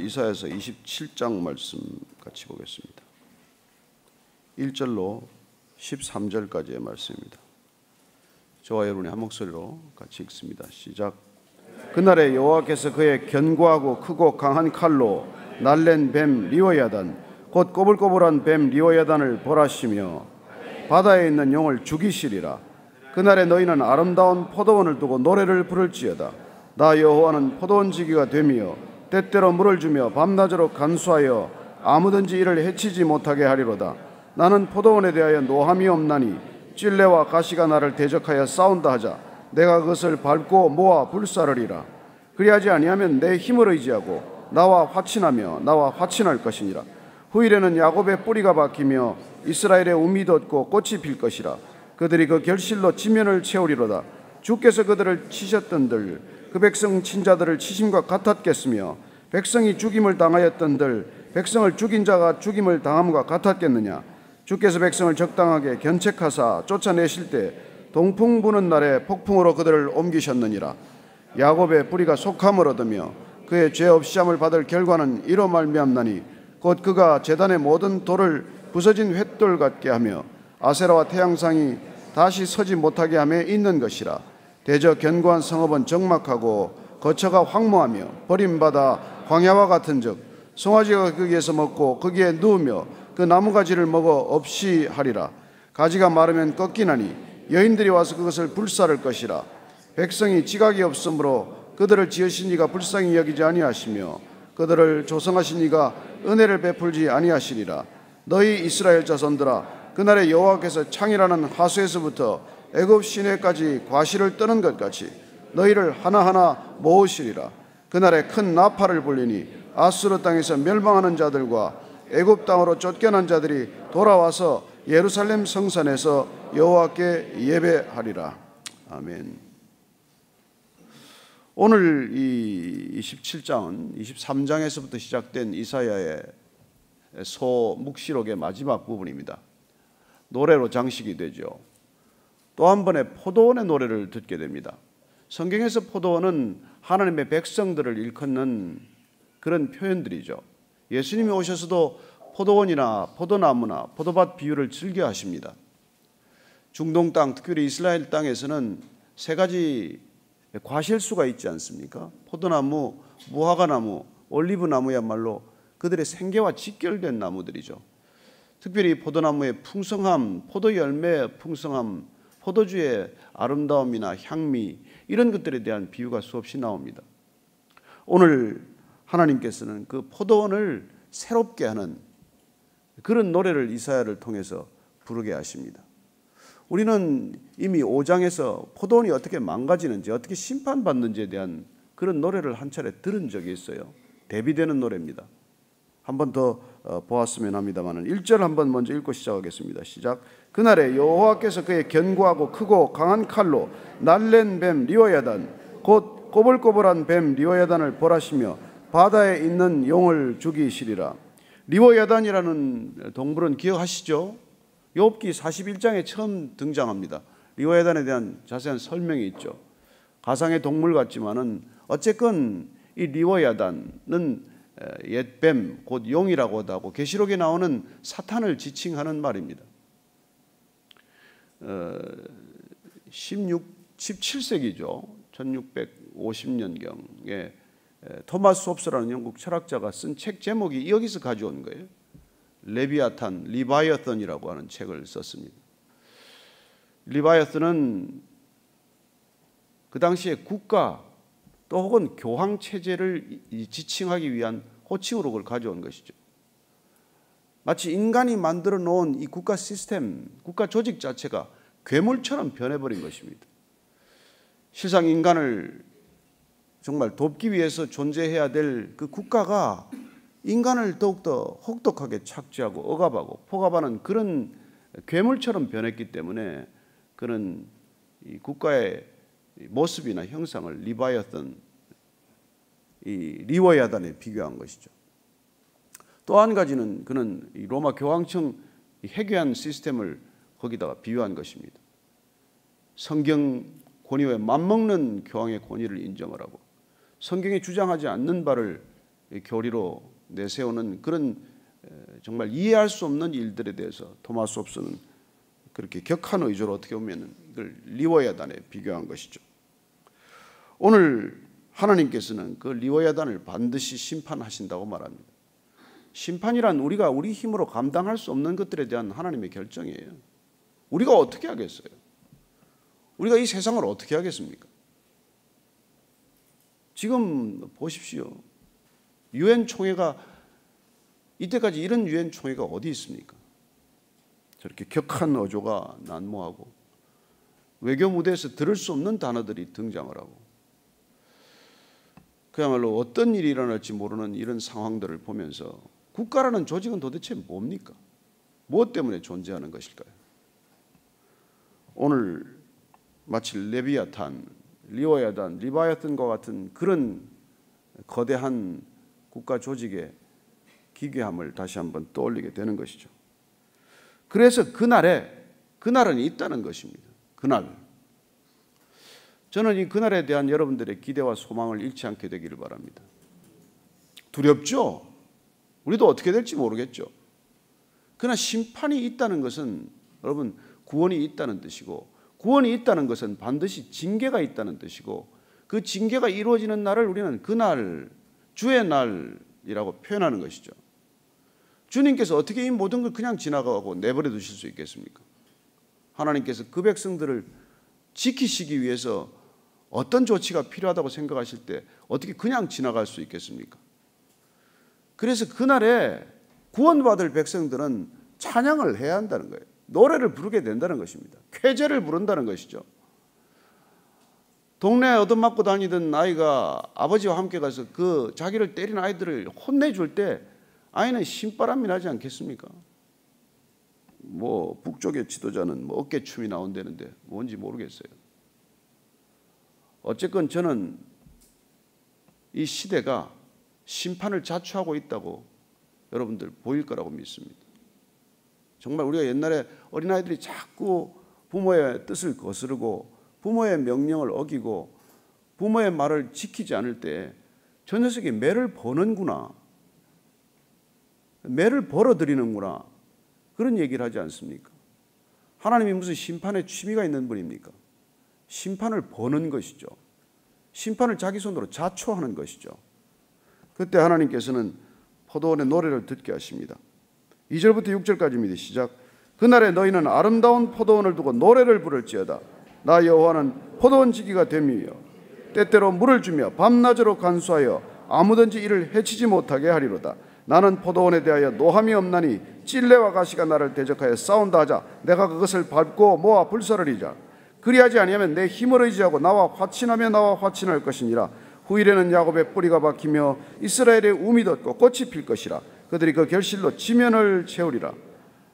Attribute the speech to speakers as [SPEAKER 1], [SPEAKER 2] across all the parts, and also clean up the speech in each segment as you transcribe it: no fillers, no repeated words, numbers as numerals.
[SPEAKER 1] 이사야서 27장 말씀 같이 보겠습니다. 1절로 13절까지의 말씀입니다. 저와 여러분이 한 목소리로 같이 읽습니다. 시작. 그날에 여호와께서 그의 견고하고 크고 강한 칼로 날랜 뱀 리워야단 곧 꼬불꼬불한 뱀 리워야단을 벌하시며 바다에 있는 용을 죽이시리라. 그날에 너희는 아름다운 포도원을 두고 노래를 부를지어다. 나 여호와는 포도원 지기가 되며 때때로 물을 주며 밤낮으로 간수하여 아무든지 이를 해치지 못하게 하리로다. 나는 포도원에 대하여 노함이 없나니 찔레와 가시가 나를 대적하여 싸운다 하자 내가 그것을 밟고 모아 불사르리라. 그리하지 아니하면 내 힘을 의지하고 나와 화친하며 나와 화친할 것이니라. 후일에는 야곱의 뿌리가 박히며 이스라엘의 움이 돋고 꽃이 필 것이라. 그들이 그 결실로 지면을 채우리로다. 주께서 그들을 치셨던들 그 백성 친자들을 치심과 같았겠으며 백성이 죽임을 당하였던들 백성을 죽인 자가 죽임을 당함과 같았겠느냐. 주께서 백성을 적당하게 견책하사 쫓아내실 때 동풍 부는 날에 폭풍으로 그들을 옮기셨느니라. 야곱의 뿌리가 속함을 얻으며 그의 죄 없이함을 받을 결과는 이로 말미암나니 곧 그가 제단의 모든 돌을 부서진 횃돌 같게 하며 아세라와 태양상이 다시 서지 못하게 함에 있는 것이라. 대저 견고한 성읍은 적막하고 거처가 황무하며 버림받아 광야와 같은즉 송아지가 거기에서 먹고 거기에 누우며 그 나무가지를 먹어 없이 하리라. 가지가 마르면 꺾이나니 여인들이 와서 그것을 불사를 것이라. 백성이 지각이 없으므로 그들을 지으신 이가 불쌍히 여기지 아니하시며 그들을 조성하신 이가 은혜를 베풀지 아니하시리라. 너희 이스라엘 자손들아, 그날에 여호와께서 창이라는 하수에서부터 애굽 시내까지 과실을 떠는 것 같이 너희를 하나하나 모으시리라. 그날에 큰 나팔을 불리니 아수르 땅에서 멸망하는 자들과 애굽 땅으로 쫓겨난 자들이 돌아와서 예루살렘 성산에서 여호와께 예배하리라. 아멘. 오늘 이 27장은 23장에서부터 시작된 이사야의 소묵시록의 마지막 부분입니다. 노래로 장식이 되죠. 또 한 번의 포도원의 노래를 듣게 됩니다. 성경에서 포도원은 하나님의 백성들을 일컫는 그런 표현들이죠. 예수님이 오셔서도 포도원이나 포도나무나 포도밭 비유를 즐겨 하십니다. 중동 땅, 특별히 이스라엘 땅에서는 세 가지 과실수가 있지 않습니까? 포도나무, 무화과나무, 올리브나무야말로 그들의 생계와 직결된 나무들이죠. 특별히 포도나무의 풍성함, 포도 열매의 풍성함, 포도주의 아름다움이나 향미, 이런 것들에 대한 비유가 수없이 나옵니다. 오늘 하나님께서는 그 포도원을 새롭게 하는 그런 노래를 이사야를 통해서 부르게 하십니다. 우리는 이미 5장에서 포도원이 어떻게 망가지는지, 어떻게 심판받는지에 대한 그런 노래를 한 차례 들은 적이 있어요. 대비되는 노래입니다. 한 번 더 보았으면 합니다만 1절 한번 먼저 읽고 시작하겠습니다. 시작. 그날에 여호와께서 그의 견고하고 크고 강한 칼로 날랜 뱀 리워야단 곧 꼬불꼬불한 뱀 리워야단을 벌하시며 바다에 있는 용을 죽이시리라. 리워야단이라는 동물은 기억하시죠? 욥기 41장에 처음 등장합니다. 리워야단에 대한 자세한 설명이 있죠. 가상의 동물 같지만은 어쨌건 이 리워야단은 옛뱀 곧 용이라고도 하고 계시록에 나오는 사탄을 지칭하는 말입니다. 17세기죠. 1650년경에 토마스 홉스라는 영국 철학자가 쓴 책 제목이 여기서 가져온 거예요. 레비아탄, 리바이어선이라고 하는 책을 썼습니다. 리바이어선은 그 당시에 국가 또 혹은 교황 체제를 지칭하기 위한 호칭으로 그걸 가져온 것이죠. 마치 인간이 만들어 놓은 이 국가 시스템, 국가 조직 자체가 괴물처럼 변해버린 것입니다. 실상 인간을 정말 돕기 위해서 존재해야 될 그 국가가 인간을 더욱더 혹독하게 착취하고 억압하고 포갑하는 그런 괴물처럼 변했기 때문에 그런 이 국가의 모습이나 형상을 리바이어선, 이 리워야단에 비교한 것이죠. 또 한 가지는 그는 이 로마 교황청 해괴한 시스템을 거기다가 비유한 것입니다. 성경 권위에 맞먹는 교황의 권위를 인정을 하고 성경이 주장하지 않는 바를 교리로 내세우는 그런 정말 이해할 수 없는 일들에 대해서 토마스 홉스는 그렇게 격한 의조로 어떻게 보면 이걸 리워야단에 비교한 것이죠. 오늘 하나님께서는 그 리워야단을 반드시 심판하신다고 말합니다. 심판이란 우리가 우리 힘으로 감당할 수 없는 것들에 대한 하나님의 결정이에요. 우리가 어떻게 하겠어요? 우리가 이 세상을 어떻게 하겠습니까? 지금 보십시오. 유엔 총회가 이때까지 이런 유엔 총회가 어디 있습니까? 저렇게 격한 어조가 난무하고 외교 무대에서 들을 수 없는 단어들이 등장을 하고 그야말로 어떤 일이 일어날지 모르는 이런 상황들을 보면서 국가라는 조직은 도대체 뭡니까? 무엇 때문에 존재하는 것일까요? 오늘 마치 레비아탄, 리워야단, 리바야탄과 같은 그런 거대한 국가 조직의 기괴함을 다시 한번 떠올리게 되는 것이죠. 그래서 그날은 있다는 것입니다. 그날. 저는 이 그날에 대한 여러분들의 기대와 소망을 잃지 않게 되기를 바랍니다. 두렵죠? 우리도 어떻게 될지 모르겠죠. 그러나 심판이 있다는 것은 여러분 구원이 있다는 뜻이고 구원이 있다는 것은 반드시 징계가 있다는 뜻이고 그 징계가 이루어지는 날을 우리는 그날, 주의 날이라고 표현하는 것이죠. 주님께서 어떻게 이 모든 걸 그냥 지나가고 내버려 두실 수 있겠습니까? 하나님께서 그 백성들을 지키시기 위해서 어떤 조치가 필요하다고 생각하실 때 어떻게 그냥 지나갈 수 있겠습니까? 그래서 그날에 구원받을 백성들은 찬양을 해야 한다는 거예요. 노래를 부르게 된다는 것입니다. 쾌제를 부른다는 것이죠. 동네에 얻어맞고 다니던 아이가 아버지와 함께 가서 그 자기를 때린 아이들을 혼내줄 때 아이는 신바람이 나지 않겠습니까? 뭐 북쪽의 지도자는 뭐 어깨춤이 나온다는데 뭔지 모르겠어요. 어쨌건 저는 이 시대가 심판을 자초하고 있다고 여러분들 보일 거라고 믿습니다. 정말 우리가 옛날에 어린아이들이 자꾸 부모의 뜻을 거스르고 부모의 명령을 어기고 부모의 말을 지키지 않을 때 저 녀석이 매를 버는구나, 매를 벌어들이는구나 그런 얘기를 하지 않습니까? 하나님이 무슨 심판에 취미가 있는 분입니까? 심판을 버는 것이죠. 심판을 자기 손으로 자초하는 것이죠. 그때 하나님께서는 포도원의 노래를 듣게 하십니다. 2절부터 6절까지입니다. 시작. 그날에 너희는 아름다운 포도원을 두고 노래를 부를지어다. 나 여호와는 포도원 지기가 됨이며 때때로 물을 주며 밤낮으로 간수하여 아무든지 이를 해치지 못하게 하리로다. 나는 포도원에 대하여 노함이 없나니 찔레와 가시가 나를 대적하여 싸운다 하자 내가 그것을 밟고 모아 불사르리자. 그리하지 아니하면 내 힘을 의지하고 나와 화친하며 나와 화친할 것이니라. 후일에는 야곱의 뿌리가 박히며 이스라엘의 움이 돋고 꽃이 필 것이라. 그들이 그 결실로 지면을 채우리라.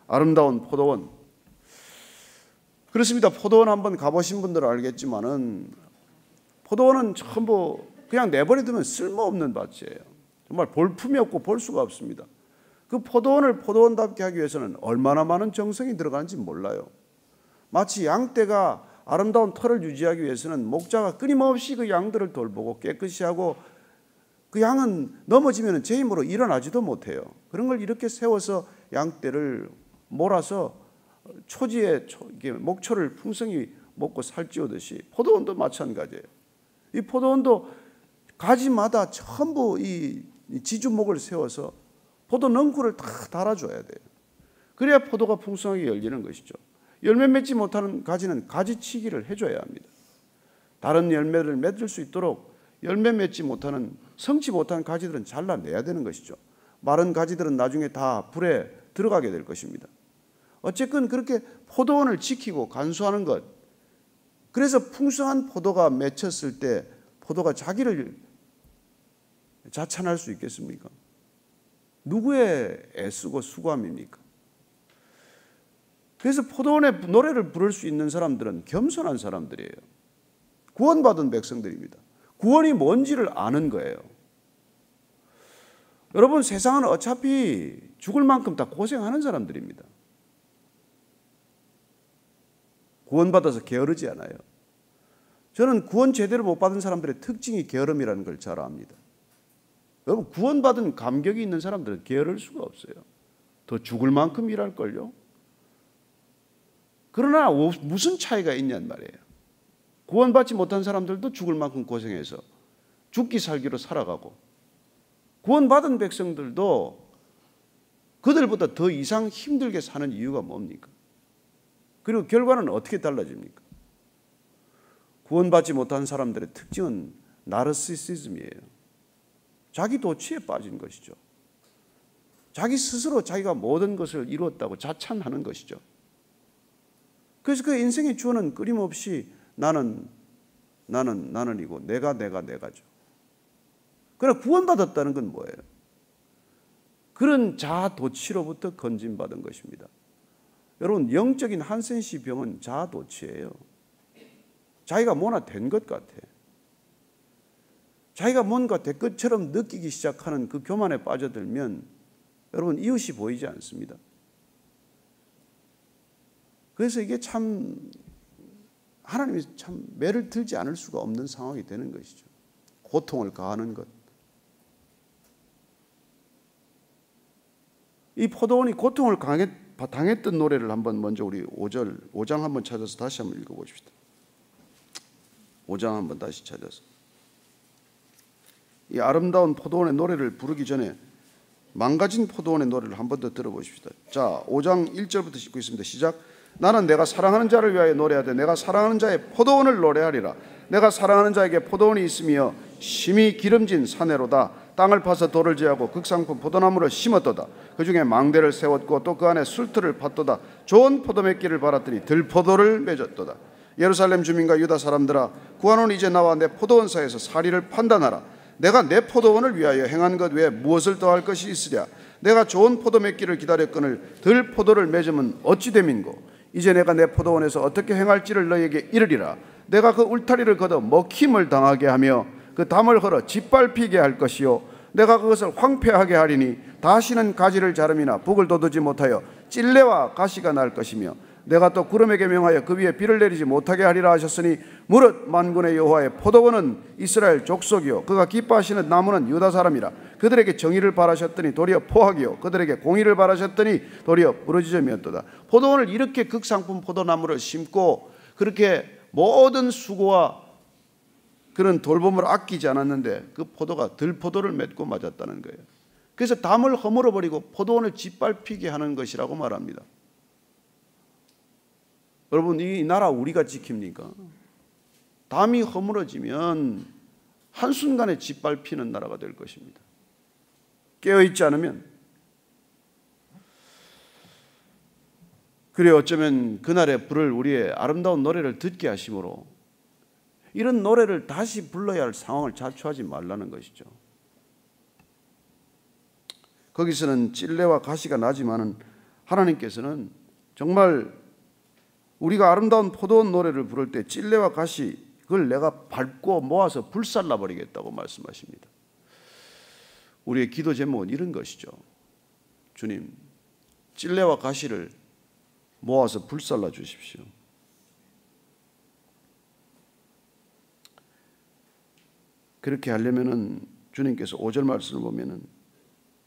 [SPEAKER 1] 아름다운 포도원. 그렇습니다. 포도원 한번 가보신 분들은 알겠지만은 포도원은 전부 그냥 내버려두면 쓸모없는 밭이에요. 정말 볼품이 없고 볼 수가 없습니다. 그 포도원을 포도원답게 하기 위해서는 얼마나 많은 정성이 들어가는지 몰라요. 마치 양떼가 아름다운 털을 유지하기 위해서는 목자가 끊임없이 그 양들을 돌보고 깨끗이 하고 그 양은 넘어지면 제 힘으로 일어나지도 못해요. 그런 걸 이렇게 세워서 양떼를 몰아서 초지에 목초를 풍성히 먹고 살찌우듯이 포도원도 마찬가지예요. 이 포도원도 가지마다 전부 이 지주목을 세워서 포도 넝쿨을 다 달아줘야 돼요. 그래야 포도가 풍성하게 열리는 것이죠. 열매 맺지 못하는 가지는 가지치기를 해줘야 합니다. 다른 열매를 맺을 수 있도록 열매 맺지 못하는 성치 못한 가지들은 잘라내야 되는 것이죠. 마른 가지들은 나중에 다 불에 들어가게 될 것입니다. 어쨌든 그렇게 포도원을 지키고 간수하는 것. 그래서 풍성한 포도가 맺혔을 때 포도가 자기를 자찬할 수 있겠습니까? 누구의 애쓰고 수고함입니까? 그래서 포도원의 노래를 부를 수 있는 사람들은 겸손한 사람들이에요. 구원받은 백성들입니다. 구원이 뭔지를 아는 거예요. 여러분, 세상은 어차피 죽을 만큼 다 고생하는 사람들입니다. 구원받아서 게으르지 않아요. 저는 구원 제대로 못 받은 사람들의 특징이 게으름이라는 걸 잘 압니다. 여러분, 구원받은 감격이 있는 사람들은 게으를 수가 없어요. 더 죽을 만큼 일할걸요. 그러나 무슨 차이가 있냔 말이에요. 구원받지 못한 사람들도 죽을 만큼 고생해서 죽기 살기로 살아가고, 구원받은 백성들도 그들보다 더 이상 힘들게 사는 이유가 뭡니까? 그리고 결과는 어떻게 달라집니까? 구원받지 못한 사람들의 특징은 나르시시즘이에요. 자기 도취에 빠진 것이죠. 자기 스스로 자기가 모든 것을 이루었다고 자찬하는 것이죠. 그래서 그 인생의 주어는 끊임없이 나는이고 내가죠. 그러나 구원받았다는 건 뭐예요? 그런 자아도취로부터 건진받은 것입니다. 여러분, 영적인 한센시 병은 자아도취예요. 자기가 뭐나 된 것 같아. 자기가 뭔가 될 것처럼 느끼기 시작하는 그 교만에 빠져들면 여러분, 이웃이 보이지 않습니다. 그래서 이게 참 하나님이 참 매를 들지 않을 수가 없는 상황이 되는 것이죠. 고통을 가하는 것. 이 포도원이 고통을 당했던 노래를 한번 먼저 우리 5장 한번 찾아서 다시 한번 읽어보십시다. 5장 한번 다시 찾아서. 이 아름다운 포도원의 노래를 부르기 전에 망가진 포도원의 노래를 한 번 더 들어보십시다. 자, 5장 1절부터 읽고 있습니다. 시작. 나는 내가 사랑하는 자를 위하여 노래하되 내가 사랑하는 자의 포도원을 노래하리라. 내가 사랑하는 자에게 포도원이 있으며 심히 기름진 사내로다. 땅을 파서 돌을 제하고 극상품 포도나무를 심었도다. 그 중에 망대를 세웠고 또 그 안에 술틀을 팠도다. 좋은 포도맺기를 바랐더니 들포도를 맺었도다. 예루살렘 주민과 유다 사람들아, 구하노니 이제 나와 내 포도원 사이에서 사리를 판단하라. 내가 내 포도원을 위하여 행한 것 외에 무엇을 더할 것이 있으랴. 내가 좋은 포도맺기를 기다렸거늘 들포도를 맺으면 어찌 됨인고. 이제 내가 내 포도원에서 어떻게 행할지를 너희에게 이르리라. 내가 그 울타리를 걷어 먹힘을 당하게 하며 그 담을 헐어 짓밟히게 할 것이요, 내가 그것을 황폐하게 하리니 다시는 가지를 자름이나 북을 돋우지 못하여 찔레와 가시가 날 것이며, 내가 또 구름에게 명하여 그 위에 비를 내리지 못하게 하리라 하셨으니, 무릇 만군의 여호와의 포도원은 이스라엘 족속이요 그가 기뻐하시는 나무는 유다 사람이라. 그들에게 정의를 바라셨더니 도리어 포악이요 그들에게 공의를 바라셨더니 도리어 부르짖음이었도다. 포도원을 이렇게 극상품 포도나무를 심고 그렇게 모든 수고와 그런 돌봄을 아끼지 않았는데 그 포도가 들포도를 맺고 맞았다는 거예요. 그래서 담을 허물어 버리고 포도원을 짓밟히게 하는 것이라고 말합니다. 여러분, 이 나라 우리가 지킵니까? 담이 허물어지면 한순간에 짓밟히는 나라가 될 것입니다. 깨어있지 않으면. 그래, 어쩌면 그날의 불을 우리의 아름다운 노래를 듣게 하심으로 이런 노래를 다시 불러야 할 상황을 자초하지 말라는 것이죠. 거기서는 찔레와 가시가 나지만은 하나님께서는 정말 우리가 아름다운 포도원 노래를 부를 때 찔레와 가시, 그걸 내가 밟고 모아서 불살라 버리겠다고 말씀하십니다. 우리의 기도 제목은 이런 것이죠. 주님, 찔레와 가시를 모아서 불살라 주십시오. 그렇게 하려면은 주님께서 5절 말씀을 보면은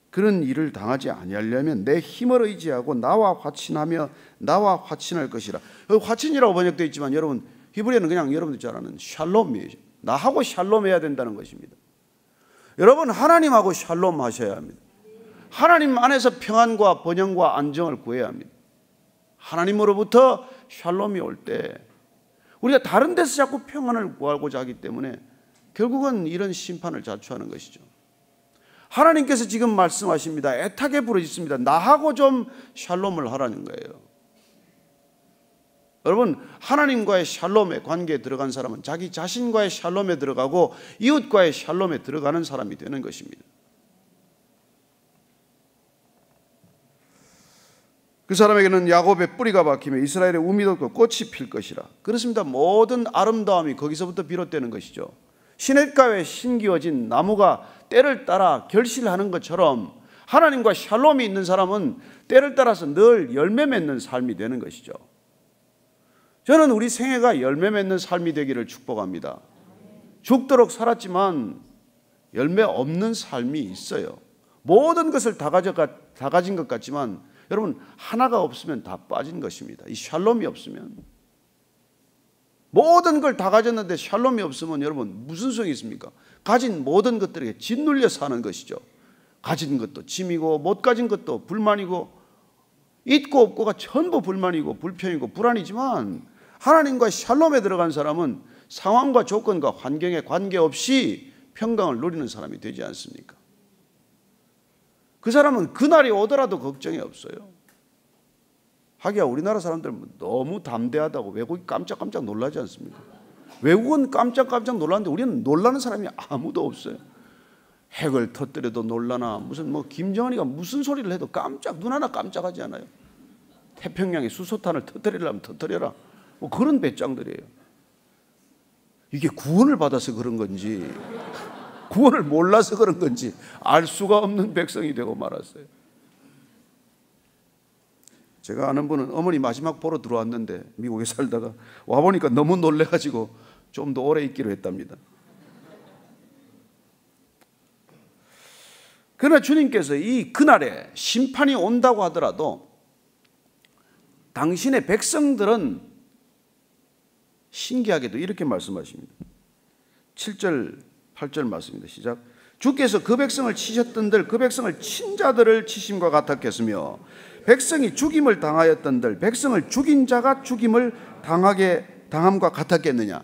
[SPEAKER 1] 그런 일을 당하지 아니하려면 내 힘을 의지하고 나와 화친하며 나와 화친할 것이라. 화친이라고 번역되어 있지만 여러분, 히브리어는 그냥 여러분들 잘 아는 샬롬이에요. 나하고 샬롬해야 된다는 것입니다. 여러분, 하나님하고 샬롬 하셔야 합니다. 하나님 안에서 평안과 번영과 안정을 구해야 합니다. 하나님으로부터 샬롬이 올 때 우리가 다른 데서 자꾸 평안을 구하고자 하기 때문에 결국은 이런 심판을 자초하는 것이죠. 하나님께서 지금 말씀하십니다. 애타게 부르짖습니다. 나하고 좀 샬롬을 하라는 거예요. 여러분, 하나님과의 샬롬의 관계에 들어간 사람은 자기 자신과의 샬롬에 들어가고 이웃과의 샬롬에 들어가는 사람이 되는 것입니다. 그 사람에게는 야곱의 뿌리가 박히며 이스라엘의 우미 돋고 꽃이 필 것이라. 그렇습니다. 모든 아름다움이 거기서부터 비롯되는 것이죠. 시냇가에 심기어진 나무가 때를 따라 결실하는 것처럼 하나님과 샬롬이 있는 사람은 때를 따라서 늘 열매 맺는 삶이 되는 것이죠. 저는 우리 생애가 열매 맺는 삶이 되기를 축복합니다. 죽도록 살았지만 열매 없는 삶이 있어요. 모든 것을 다 가진 것 같지만 여러분 하나가 없으면 다 빠진 것입니다. 이 샬롬이 없으면, 모든 걸 다 가졌는데 샬롬이 없으면 여러분 무슨 소용이 있습니까? 가진 모든 것들에게 짓눌려 사는 것이죠. 가진 것도 짐이고 못 가진 것도 불만이고 있고 없고가 전부 불만이고 불평이고 불안이지만, 하나님과 샬롬에 들어간 사람은 상황과 조건과 환경에 관계없이 평강을 누리는 사람이 되지 않습니까? 그 사람은 그날이 오더라도 걱정이 없어요. 하기야 우리나라 사람들은 너무 담대하다고 외국이 깜짝깜짝 놀라지 않습니까? 외국은 깜짝깜짝 놀라는데 우리는 놀라는 사람이 아무도 없어요. 핵을 터뜨려도 놀라나, 무슨 뭐 김정은이가 무슨 소리를 해도 눈 하나 깜짝하지 않아요. 태평양에 수소탄을 터뜨리려면 터뜨려라, 뭐 그런 배짱들이에요. 이게 구원을 받아서 그런 건지 구원을 몰라서 그런 건지 알 수가 없는 백성이 되고 말았어요. 제가 아는 분은 어머니 마지막 보러 들어왔는데 미국에 살다가 와보니까 너무 놀래가지고 좀 더 오래 있기로 했답니다. 그러나 주님께서 그날에 심판이 온다고 하더라도 당신의 백성들은 신기하게도 이렇게 말씀하십니다. 7절 8절 말씀입니다. 시작. 주께서 그 백성을 치셨던들 그 백성을 친 자들을 치심과 같았겠으며 백성이 죽임을 당하였던들 백성을 죽인 자가 죽임을 당함과 같았겠느냐.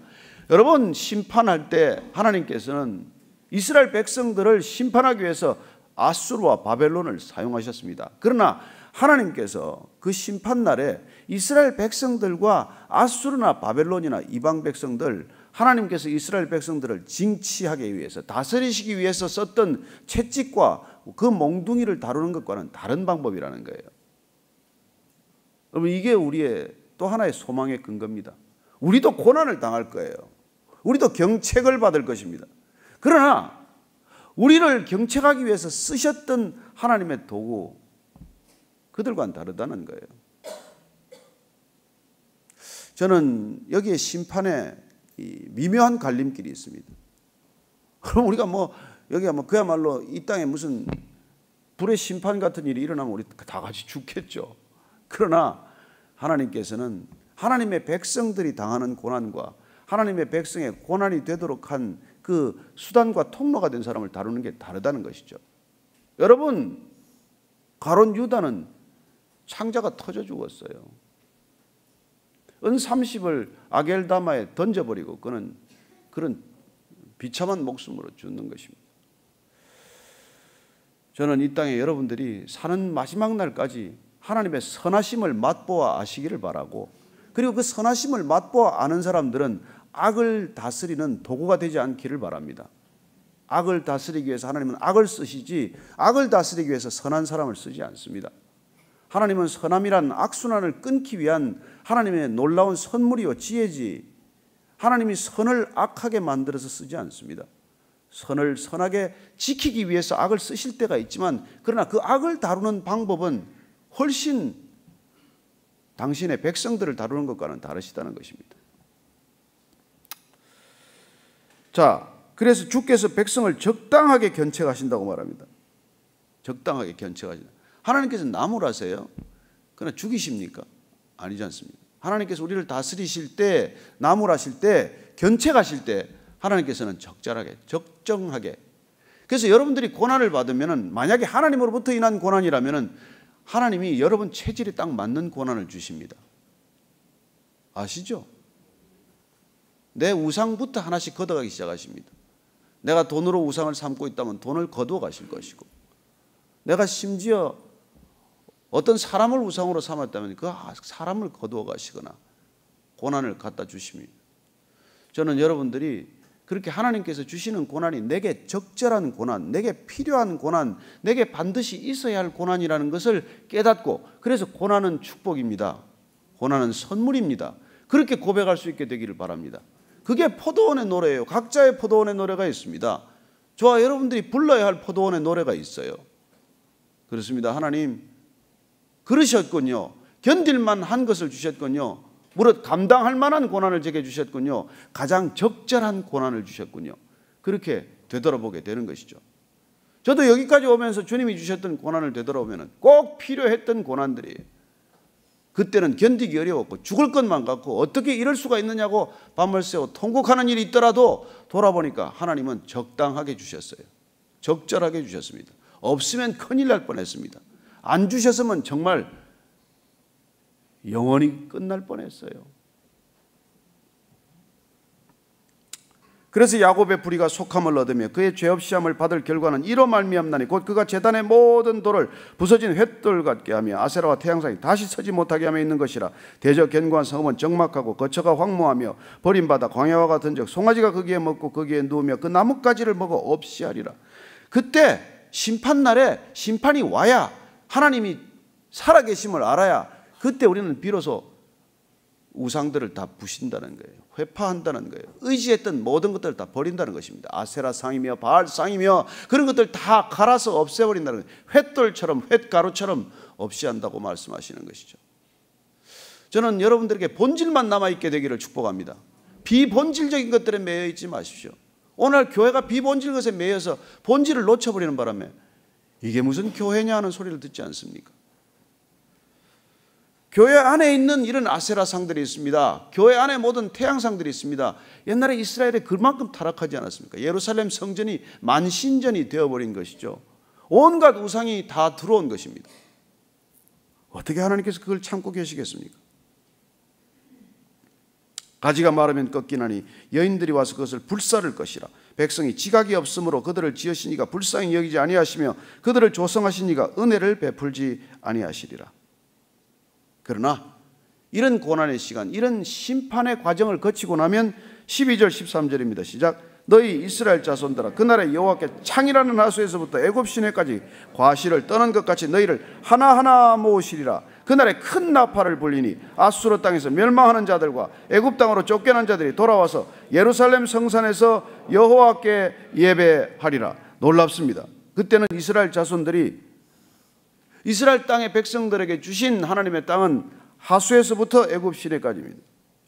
[SPEAKER 1] 여러분, 심판할 때 하나님께서는 이스라엘 백성들을 심판하기 위해서 아수르와 바벨론을 사용하셨습니다. 그러나 하나님께서 그 심판날에 이스라엘 백성들과 아수르나 바벨론이나 이방 백성들, 하나님께서 이스라엘 백성들을 징치하기 위해서, 다스리시기 위해서 썼던 채찍과 그 몽둥이를 다루는 것과는 다른 방법이라는 거예요. 여러분, 이게 우리의 또 하나의 소망의 근거입니다. 우리도 고난을 당할 거예요. 우리도 경책을 받을 것입니다. 그러나 우리를 경책하기 위해서 쓰셨던 하나님의 도구, 그들과는 다르다는 거예요. 저는 여기에 심판에 미묘한 갈림길이 있습니다. 그럼 우리가 여기가 그야말로 이 땅에 무슨 불의 심판 같은 일이 일어나면 우리 다 같이 죽겠죠. 그러나 하나님께서는 하나님의 백성들이 당하는 고난과 하나님의 백성의 고난이 되도록 한 그 수단과 통로가 된 사람을 다루는 게 다르다는 것이죠. 여러분, 가룟 유다는 창자가 터져 죽었어요. 은 30을 아겔다마에 던져버리고 그는 그런 비참한 목숨으로 죽는 것입니다. 저는 이 땅에 여러분들이 사는 마지막 날까지 하나님의 선하심을 맛보아 아시기를 바라고, 그리고 그 선하심을 맛보아 아는 사람들은 악을 다스리는 도구가 되지 않기를 바랍니다. 악을 다스리기 위해서 하나님은 악을 쓰시지 악을 다스리기 위해서 선한 사람을 쓰지 않습니다. 하나님은 선함이란 악순환을 끊기 위한 하나님의 놀라운 선물이요 지혜지, 하나님이 선을 악하게 만들어서 쓰지 않습니다. 선을 선하게 지키기 위해서 악을 쓰실 때가 있지만, 그러나 그 악을 다루는 방법은 훨씬 당신의 백성들을 다루는 것과는 다르시다는 것입니다. 자, 그래서 주께서 백성을 적당하게 견책하신다고 말합니다. 적당하게 견책하신다. 하나님께서 나무라세요? 그러나 죽이십니까? 아니지 않습니까? 하나님께서 우리를 다스리실 때, 나무라실 때, 견책하실 때 하나님께서는 적절하게, 적정하게. 그래서 여러분들이 고난을 받으면, 만약에 하나님으로부터 인한 고난이라면 하나님이 여러분 체질에 딱 맞는 고난을 주십니다. 아시죠? 내 우상부터 하나씩 걷어가기 시작하십니다. 내가 돈으로 우상을 삼고 있다면 돈을 거두어 가실 것이고, 내가 심지어 어떤 사람을 우상으로 삼았다면 그 사람을 거두어 가시거나 고난을 갖다 주십니다. 저는 여러분들이 그렇게 하나님께서 주시는 고난이 내게 적절한 고난, 내게 필요한 고난, 내게 반드시 있어야 할 고난이라는 것을 깨닫고, 그래서 고난은 축복입니다. 고난은 선물입니다. 그렇게 고백할 수 있게 되기를 바랍니다. 그게 포도원의 노래예요. 각자의 포도원의 노래가 있습니다. 저와 여러분들이 불러야 할 포도원의 노래가 있어요. 그렇습니다. 하나님 그러셨군요. 견딜만 한 것을 주셨군요. 무릇 감당할 만한 고난을 제게 주셨군요. 가장 적절한 고난을 주셨군요. 그렇게 되돌아보게 되는 것이죠. 저도 여기까지 오면서 주님이 주셨던 고난을 되돌아보면 꼭 필요했던 고난들이에요. 그때는 견디기 어려웠고 죽을 것만 같고 어떻게 이럴 수가 있느냐고 밤을 새워 통곡하는 일이 있더라도 돌아보니까 하나님은 적당하게 주셨어요. 적절하게 주셨습니다. 없으면 큰일 날 뻔했습니다. 안 주셨으면 정말 영원히 끝날 뻔했어요. 그래서 야곱의 불의가 속함을 얻으며 그의 죄 없이 함을 받을 결과는 이로 말미암나니 곧 그가 제단의 모든 돌을 부서진 횃돌 같게 하며 아세라와 태양상이 다시 서지 못하게 하며 있는 것이라. 대저 견고한 성읍은 적막하고 거처가 황무하며 버림받아 광야와 같은즉 송아지가 거기에 먹고 거기에 누우며 그 나뭇가지를 먹어 없이 하리라. 그때 심판날에 심판이 와야, 하나님이 살아계심을 알아야 그때 우리는 비로소 우상들을 다 부신다는 거예요. 회파한다는 거예요. 의지했던 모든 것들을 다 버린다는 것입니다. 아세라 상이며 바알 상이며 그런 것들 다 갈아서 없애버린다는 거예요. 횃돌처럼 횃가루처럼 없이 한다고 말씀하시는 것이죠. 저는 여러분들에게 본질만 남아있게 되기를 축복합니다. 비본질적인 것들에 매여 있지 마십시오. 오늘 교회가 비본질 것에 매여서 본질을 놓쳐버리는 바람에 이게 무슨 교회냐 하는 소리를 듣지 않습니까? 교회 안에 있는 이런 아세라 상들이 있습니다. 교회 안에 모든 태양상들이 있습니다. 옛날에 이스라엘에 그만큼 타락하지 않았습니까? 예루살렘 성전이 만신전이 되어버린 것이죠. 온갖 우상이 다 들어온 것입니다. 어떻게 하나님께서 그걸 참고 계시겠습니까? 가지가 마르면 꺾이나니 여인들이 와서 그것을 불사를 것이라. 백성이 지각이 없으므로 그들을 지으시니가 불쌍히 여기지 아니하시며 그들을 조성하시니가 은혜를 베풀지 아니하시리라. 그러나 이런 고난의 시간, 이런 심판의 과정을 거치고 나면 12절 13절입니다. 시작. 너희 이스라엘 자손들아 그날에 여호와께 창이라는 하수에서부터 애굽 시내까지 과실을 떠난 것 같이 너희를 하나하나 모으시리라. 그날에 큰 나팔을 불리니 아수르 땅에서 멸망하는 자들과 애굽 땅으로 쫓겨난 자들이 돌아와서 예루살렘 성산에서 여호와께 예배하리라. 놀랍습니다. 그때는 이스라엘 자손들이 이스라엘 땅의 백성들에게 주신 하나님의 땅은 하수에서부터 애굽 시내까지입니다.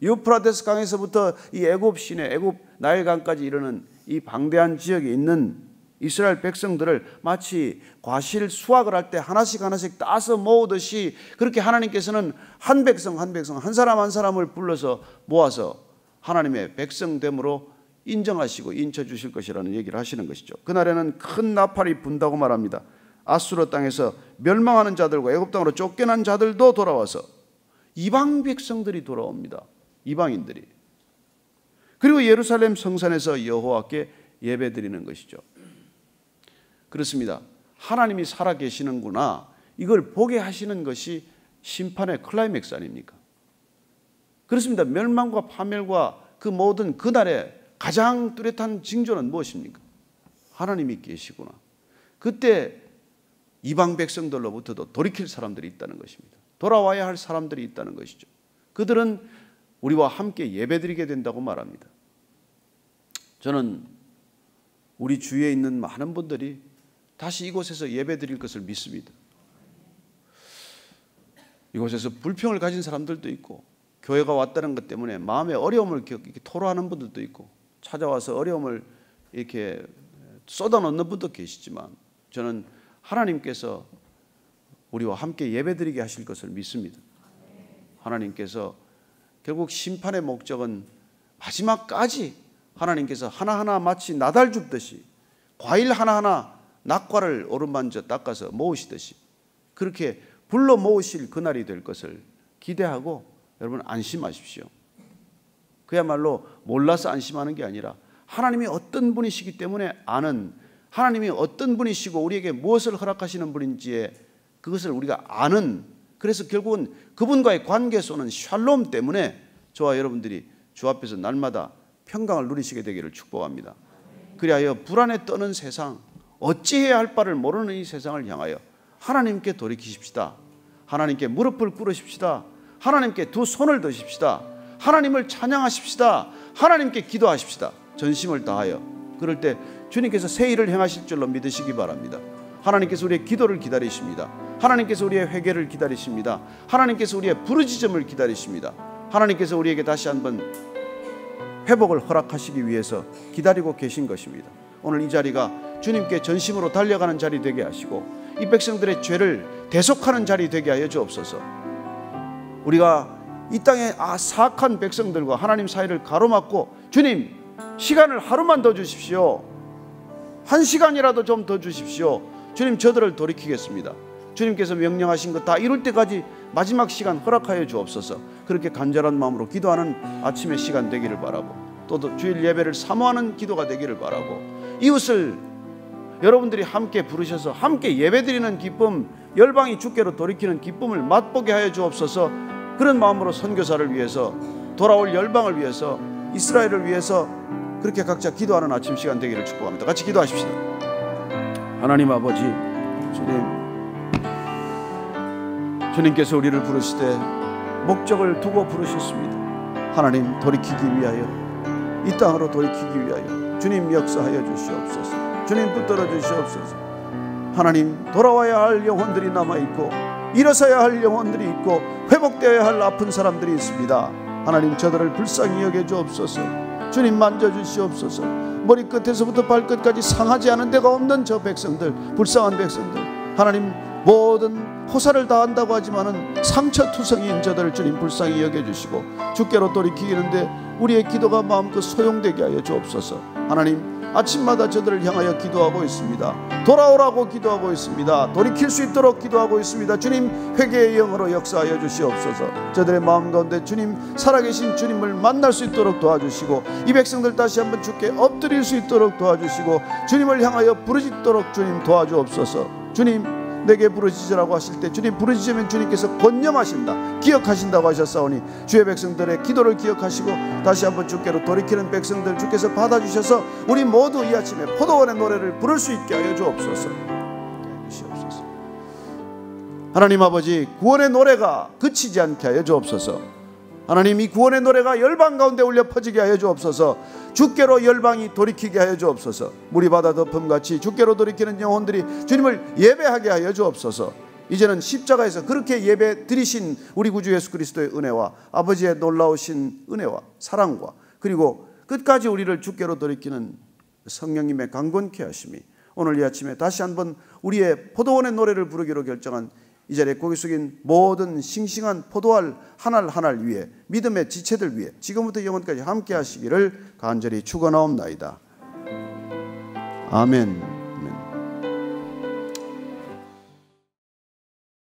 [SPEAKER 1] 유프라데스 강에서부터 이 애굽 시내, 애굽 나일강까지 이르는 이 방대한 지역에 있는 이스라엘 백성들을 마치 과실 수확을 할 때 하나씩 하나씩 따서 모으듯이 그렇게 하나님께서는 한 백성 한 백성, 한 사람 한 사람을 불러서 모아서 하나님의 백성됨으로 인정하시고 인쳐주실 것이라는 얘기를 하시는 것이죠. 그날에는 큰 나팔이 분다고 말합니다. 아수르 땅에서 멸망하는 자들과 애굽 땅으로 쫓겨난 자들도 돌아와서 이방 백성들이 돌아옵니다. 이방인들이. 그리고 예루살렘 성산에서 여호와께 예배드리는 것이죠. 그렇습니다. 하나님이 살아계시는구나, 이걸 보게 하시는 것이 심판의 클라이맥스 아닙니까? 그렇습니다. 멸망과 파멸과 그 모든 그날의 가장 뚜렷한 징조는 무엇입니까? 하나님이 계시구나. 그때 이방 백성들로부터도 돌이킬 사람들이 있다는 것입니다. 돌아와야 할 사람들이 있다는 것이죠. 그들은 우리와 함께 예배드리게 된다고 말합니다. 저는 우리 주위에 있는 많은 분들이 다시 이곳에서 예배드릴 것을 믿습니다. 이곳에서 불평을 가진 사람들도 있고 교회가 왔다는 것 때문에 마음의 어려움을 이렇게 토로하는 분들도 있고 찾아와서 어려움을 이렇게 쏟아놓는 분도 계시지만 저는 하나님께서 우리와 함께 예배드리게 하실 것을 믿습니다. 하나님께서 결국 심판의 목적은 마지막까지 하나님께서 하나하나 마치 나달 줍듯이 과일 하나하나 낙과를 오르만져 닦아서 모으시듯이 그렇게 불러 모으실 그날이 될 것을 기대하고 여러분 안심하십시오. 그야말로 몰라서 안심하는 게 아니라 하나님이 어떤 분이시기 때문에 아는, 하나님이 어떤 분이시고 우리에게 무엇을 허락하시는 분인지에 그것을 우리가 아는, 그래서 결국은 그분과의 관계 쏘는 샬롬 때문에 저와 여러분들이 주 앞에서 날마다 평강을 누리시게 되기를 축복합니다. 그리하여 불안에 떠는 세상, 어찌해야 할 바를 모르는 이 세상을 향하여 하나님께 돌이키십시다. 하나님께 무릎을 꿇으십시다. 하나님께 두 손을 드십시다. 하나님을 찬양하십시다. 하나님께 기도하십시다. 전심을 다하여. 그럴 때 주님께서 새 일을 행하실 줄로 믿으시기 바랍니다. 하나님께서 우리의 기도를 기다리십니다. 하나님께서 우리의 회개를 기다리십니다. 하나님께서 우리의 부르짖음을 기다리십니다. 하나님께서 우리에게 다시 한번 회복을 허락하시기 위해서 기다리고 계신 것입니다. 오늘 이 자리가 주님께 전심으로 달려가는 자리 되게 하시고 이 백성들의 죄를 대속하는 자리 되게 하여 주옵소서. 우리가 이 땅에 사악한 백성들과 하나님 사이를 가로막고 주님 시간을 하루만 더 주십시오. 1시간이라도 좀 더 주십시오. 주님 저들을 돌이키겠습니다. 주님께서 명령하신 것 다 이룰 때까지 마지막 시간 허락하여 주옵소서. 그렇게 간절한 마음으로 기도하는 아침의 시간 되기를 바라고 또 주일 예배를 사모하는 기도가 되기를 바라고 이웃을 여러분들이 함께 부르셔서 함께 예배드리는 기쁨, 열방이 주께로 돌이키는 기쁨을 맛보게 하여 주옵소서. 그런 마음으로 선교사를 위해서, 돌아올 열방을 위해서, 이스라엘을 위해서 그렇게 각자 기도하는 아침 시간 되기를 축복합니다. 같이 기도하십시다. 하나님 아버지, 주님께서 우리를 부르시되 목적을 두고 부르셨습니다. 하나님 돌이키기 위하여, 이 땅으로 돌이키기 위하여 주님 역사하여 주시옵소서. 주님 붙들어 주시옵소서. 하나님 돌아와야 할 영혼들이 남아있고 일어서야 할 영혼들이 있고 회복되어야 할 아픈 사람들이 있습니다. 하나님 저들을 불쌍히 여겨 주옵소서. 주님 만져주시옵소서. 머리끝에서부터 발끝까지 상하지 않은 데가 없는 저 백성들, 불쌍한 백성들, 하나님 모든 호사를 다한다고 하지만은 상처투성이인 저들을 주님 불쌍히 여겨주시고 주께로 돌이키는데 우리의 기도가 마음껏 소용되게 하여 주옵소서. 하나님 아침마다 저들을 향하여 기도하고 있습니다. 돌아오라고 기도하고 있습니다. 돌이킬 수 있도록 기도하고 있습니다. 주님 회개의 영으로 역사하여 주시옵소서. 저들의 마음 가운데 주님 살아계신 주님을 만날 수 있도록 도와주시고 이 백성들 다시 한번 주께 엎드릴 수 있도록 도와주시고 주님을 향하여 부르짖도록 주님 도와주옵소서. 주님 내게 부르짖으라고 하실 때 주님 부르짖으면 주님께서 권념하신다, 기억하신다고 하셨사오니 주의 백성들의 기도를 기억하시고 다시 한번 주께로 돌이키는 백성들 주께서 받아주셔서 우리 모두 이 아침에 포도원의 노래를 부를 수 있게 하여 주옵소서. 하나님 아버지, 구원의 노래가 그치지 않게 하여 주옵소서. 하나님 이 구원의 노래가 열방 가운데 울려 퍼지게 하여 주옵소서. 주께로 열방이 돌이키게 하여 주옵소서. 물이 바다 덮음같이 주께로 돌이키는 영혼들이 주님을 예배하게 하여 주옵소서. 이제는 십자가에서 그렇게 예배 드리신 우리 구주 예수 그리스도의 은혜와 아버지의 놀라우신 은혜와 사랑과 그리고 끝까지 우리를 주께로 돌이키는 성령님의 강건케 하심이 오늘 이 아침에 다시 한번 우리의 포도원의 노래를 부르기로 결정한 이 자리에 고개 숙인 모든 싱싱한 포도알 한 알 한 알 위에 믿음의 지체들 위에 지금부터 영원까지 함께 하시기를 간절히 축원하옵나이다. 아멘.